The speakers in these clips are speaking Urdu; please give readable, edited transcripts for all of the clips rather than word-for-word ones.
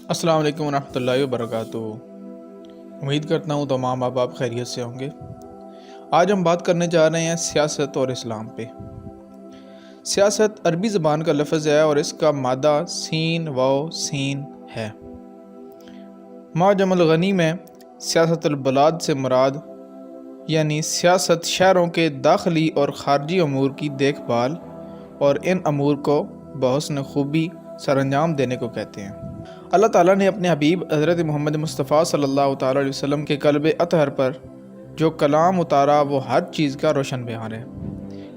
السلام علیکم ورحمۃ اللہ وبرکاتہ۔ امید کرتا ہوں تمام ماں باپ خیریت سے ہوں گے۔ آج ہم بات کرنے جا رہے ہیں سیاست اور اسلام پہ۔ سیاست عربی زبان کا لفظ ہے اور اس کا مادہ سین واو سین ہے۔ معجم الغنی میں سیاست البلاد سے مراد یعنی سیاست شہروں کے داخلی اور خارجی امور کی دیکھ بھال اور ان امور کو بحسن خوبی سر انجام دینے کو کہتے ہیں۔ اللہ تعالیٰ نے اپنے حبیب حضرت محمد مصطفیٰ صلی اللہ تعالیٰ علیہ وسلم کے قلب اطہر پر جو کلام اتارا وہ ہر چیز کا روشن بیان ہے۔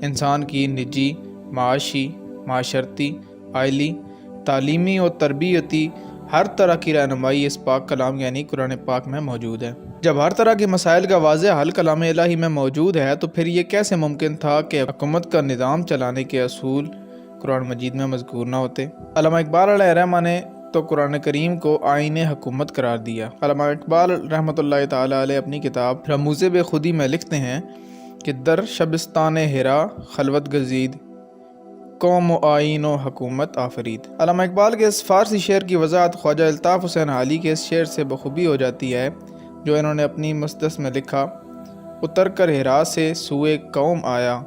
انسان کی نجی، معاشی، معاشرتی، عائلی، تعلیمی اور تربیتی ہر طرح کی رہنمائی اس پاک کلام یعنی قرآن پاک میں موجود ہے۔ جب ہر طرح کے مسائل کا واضح حل کلام الہی میں موجود ہے تو پھر یہ کیسے ممکن تھا کہ حکومت کا نظام چلانے کے اصول قرآن مجید میں مذکور نہ ہوتے؟ علامہ اقبال علیہ الرحمہ نے تو قرآن کریم کو آئین حکومت قرار دیا۔ علامہ اقبال رحمۃ اللہ تعالیٰ علیہ اپنی کتاب رموز بے خودی میں لکھتے ہیں کہ در شبستان ہرا خلوت گزید قوم و آئین و حکومت آفرید۔ علامہ اقبال کے اس فارسی شعر کی وضاحت خواجہ الطاف حسین حالی کے اس شعر سے بخوبی ہو جاتی ہے جو انہوں نے اپنی مستس میں لکھا: اتر کر ہرا سے سوئے قوم آیا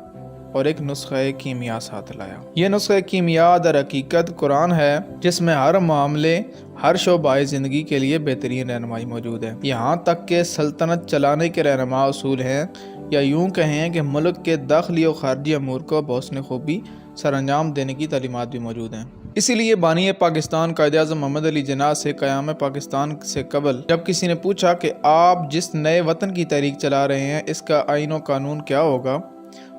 اور ایک نسخہ کیمیا ساتھ لایا۔ یہ نسخہ کیمیا در حقیقت قرآن ہے جس میں ہر معاملے، ہر شعبہ زندگی کے لیے بہترین رہنمائی موجود ہے۔ یہاں تک کہ سلطنت چلانے کے رہنما اصول ہیں، یا یوں کہیں کہ ملک کے داخلی و خارجی امور کو بحسن خوبی سر انجام دینے کی تعلیمات بھی موجود ہیں۔ اسی لیے بانی پاکستان قائد اعظم محمد علی جناح سے قیام پاکستان سے قبل جب کسی نے پوچھا کہ آپ جس نئے وطن کی تحریک چلا رہے ہیں اس کا آئین و قانون کیا ہوگا،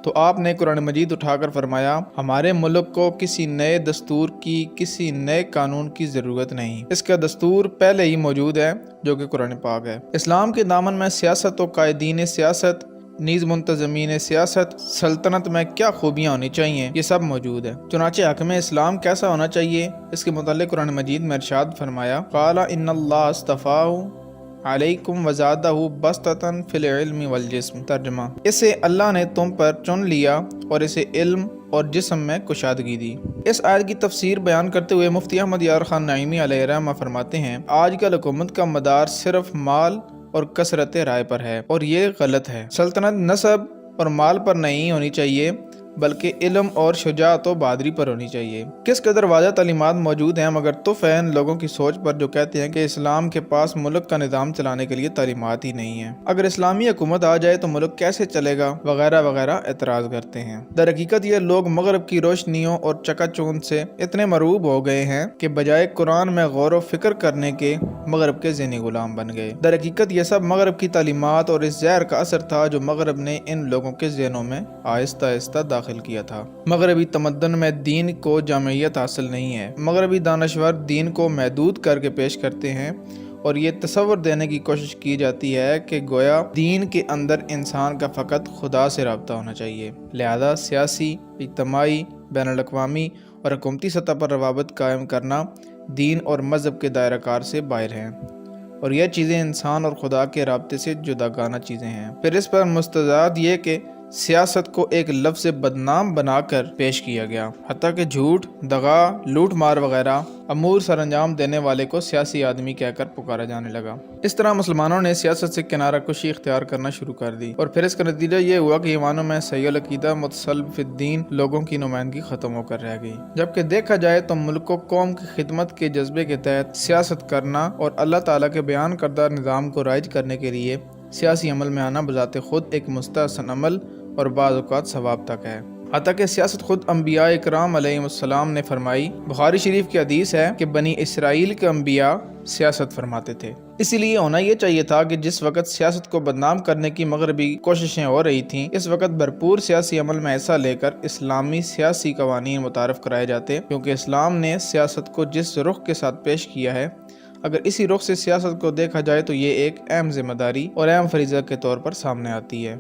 تو آپ نے قرآن مجید اٹھا کر فرمایا: ہمارے ملک کو کسی نئے دستور کی، کسی نئے قانون کی ضرورت نہیں، اس کا دستور پہلے ہی موجود ہے جو کہ قرآن پاک ہے۔ اسلام کے دامن میں سیاست و قائدین سیاست، نیز منتظمین سیاست، سلطنت میں کیا خوبیاں ہونی چاہیے، یہ سب موجود ہے۔ چنانچہ حاکم اسلام کیسا ہونا چاہیے اس کے متعلق قرآن مجید میں ارشاد فرمایا: قال ان اللہ اصطفاہ علیکم وزادہ بسطۃ فی العلم والجسم۔ ترجمہ: اسے اللہ نے تم پر چن لیا اور اسے علم اور جسم میں کشادگی دی۔ اس آیت کی تفسیر بیان کرتے ہوئے مفتی احمد یار خان نعیمی علیہ الرحمہ فرماتے ہیں: آج کل حکومت کا مدار صرف مال اور کثرت رائے پر ہے اور یہ غلط ہے۔ سلطنت نسب اور مال پر نہیں ہونی چاہیے بلکہ علم اور شجاعت و بہادری پر ہونی چاہیے۔ کس قدر واضح تعلیمات موجود ہیں، مگر تف ہے ان لوگوں کی سوچ پر جو کہتے ہیں کہ اسلام کے پاس ملک کا نظام چلانے کے لیے تعلیمات ہی نہیں ہیں۔ اگر اسلامی حکومت آ جائے تو ملک کیسے چلے گا وغیرہ وغیرہ اعتراض کرتے ہیں۔ در حقیقت یہ لوگ مغرب کی روشنیوں اور چکا چوند سے اتنے مرعوب ہو گئے ہیں کہ بجائے قرآن میں غور و فکر کرنے کے مغرب کے ذہنی غلام بن گئے۔ در حقیقت یہ سب مغرب کی تعلیمات اور اس زہر کا اثر تھا جو مغرب نے ان لوگوں کے ذہنوں میں آہستہ آہستہ داخل کیا تھا۔ مغربی تمدن میں دین کو جامعیت حاصل نہیں ہے۔ مغربی دانشور دین کو محدود کر کے پیش کرتے ہیں اور یہ تصور دینے کی کوشش کی جاتی ہے کہ گویا دین کے اندر انسان کا فقط خدا سے رابطہ ہونا چاہیے، لہذا سیاسی، اجتماعی، بین الاقوامی اور حکومتی سطح پر روابط قائم کرنا دین اور مذہب کے دائرہ کار سے باہر ہیں، اور یہ چیزیں انسان اور خدا کے رابطے سے جداگانہ چیزیں ہیں۔ پھر اس پر مستضاد یہ کہ سیاست کو ایک لفظ بدنام بنا کر پیش کیا گیا، حتیٰ کہ جھوٹ، دغا، لوٹ مار وغیرہ امور سر انجام دینے والے کو سیاسی آدمی کہہ کر پکارا جانے لگا۔ اس طرح مسلمانوں نے سیاست سے کنارہ کشی اختیار کرنا شروع کر دی، اور پھر اس کا نتیجہ یہ ہوا کہ ایمانوں میں صحیح العقیدہ متصلب فی الدین لوگوں کی نمائندگی ختم ہو کر رہ گئی۔ جبکہ دیکھا جائے تو ملک و قوم کی خدمت کے جذبے کے تحت سیاست کرنا اور اللہ تعالیٰ کے بیان کردہ نظام کو رائج کرنے کے لیے سیاسی عمل میں آنا بذات خود ایک مستحسن عمل اور بعض اوقات ثواب تک ہے۔ حتیٰ کہ سیاست خود انبیاء اکرام علیہم السلام نے فرمائی۔ بخاری شریف کی حدیث ہے کہ بنی اسرائیل کے انبیاء سیاست فرماتے تھے۔ اسی لیے ہونا یہ چاہیے تھا کہ جس وقت سیاست کو بدنام کرنے کی مغربی کوششیں ہو رہی تھیں، اس وقت بھرپور سیاسی عمل میں حصہ لے کر اسلامی سیاسی قوانین متعارف کرائے جاتے، کیونکہ اسلام نے سیاست کو جس رخ کے ساتھ پیش کیا ہے، اگر اسی رخ سے سیاست کو دیکھا جائے تو یہ ایک اہم ذمہ داری اور اہم فریضہ کے طور پر سامنے آتی ہے۔